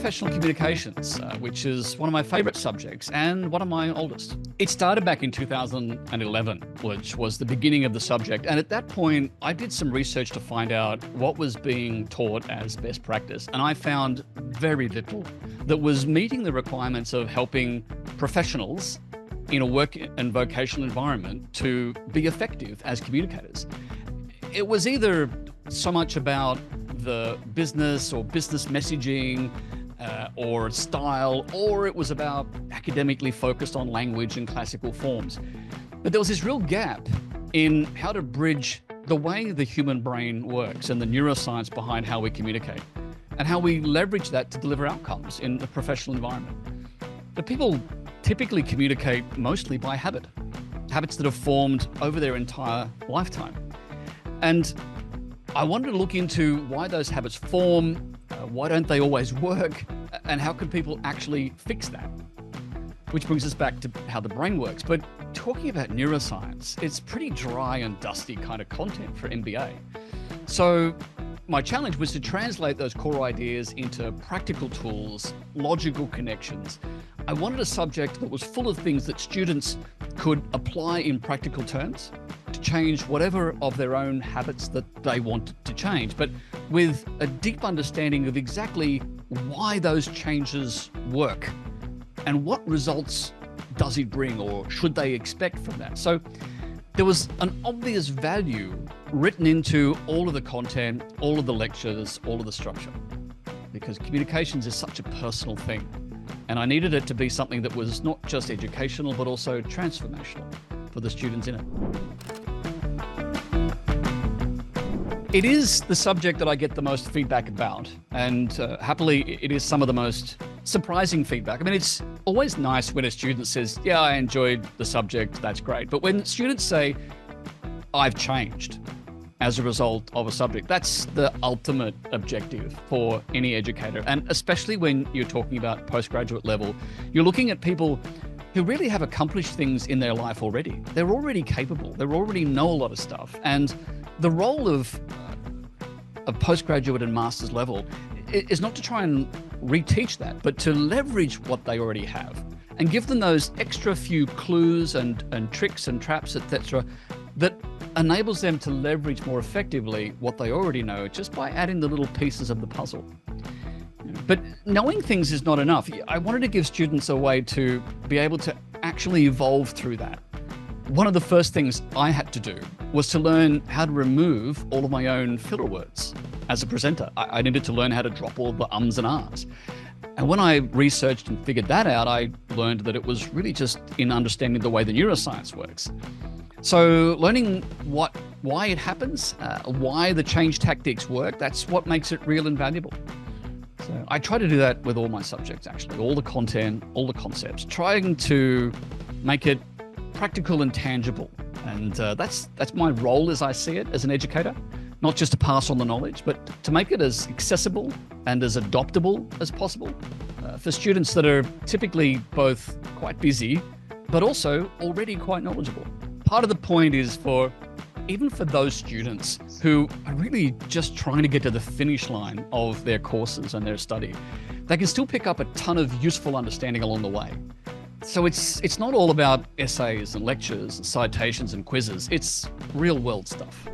professional communications, which is one of my favorite subjects and one of my oldest. It started back in 2011, which was the beginning of the subject. And at that point, I did some research to find out what was being taught as best practice. And I found very little that was meeting the requirements of helping professionals in a work and vocational environment to be effective as communicators. It was either so much about the business or business messaging or style, or it was about academically focused on language and classical forms. But there was this real gap in how to bridge the way the human brain works and the neuroscience behind how we communicate and how we leverage that to deliver outcomes in the professional environment. But people typically communicate mostly by habits that have formed over their entire lifetime. And I wanted to look into why those habits form, why don't they always work, and how can people actually fix that? Which brings us back to how the brain works. But talking about neuroscience, it's pretty dry and dusty kind of content for MBA. So my challenge was to translate those core ideas into practical tools, logical connections. I wanted a subject that was full of things that students could apply in practical terms to change whatever of their own habits that they wanted to change, but with a deep understanding of exactly why those changes work and what results does it bring or should they expect from that. So there was an obvious value written into all of the content, all of the lectures, all of the structure, because communications is such a personal thing. And I needed it to be something that was not just educational, but also transformational for the students in it. It is the subject that I get the most feedback about, and happily, it is some of the most surprising feedback. I mean, it's always nice when a student says, yeah, I enjoyed the subject, that's great. But when students say, I've changed as a result of a subject, that's the ultimate objective for any educator. And especially when you're talking about postgraduate level, you're looking at people who really have accomplished things in their life already. They're already capable. They already know a lot of stuff. And the role of a postgraduate and master's level is not to try and reteach that, but to leverage what they already have and give them those extra few clues and tricks and traps, etc., that enables them to leverage more effectively what they already know just by adding the little pieces of the puzzle. But knowing things is not enough. I wanted to give students a way to be able to actually evolve through that. One of the first things I had to do was to learn how to remove all of my own filler words. As a presenter, I needed to learn how to drop all the ums and ahs. And when I researched and figured that out, I learned that it was really just in understanding the way the neuroscience works. So learning why it happens, why the change tactics work, that's what makes it real and valuable. So I try to do that with all my subjects, actually, all the content, all the concepts, trying to make it practical and tangible. And that's my role as I see it as an educator, not just to pass on the knowledge, but to make it as accessible and as adoptable as possible for students that are typically both quite busy, but also already quite knowledgeable. Part of the point is even for those students who are really just trying to get to the finish line of their courses and their study, they can still pick up a ton of useful understanding along the way. So it's not all about essays and lectures and citations and quizzes. It's real world stuff.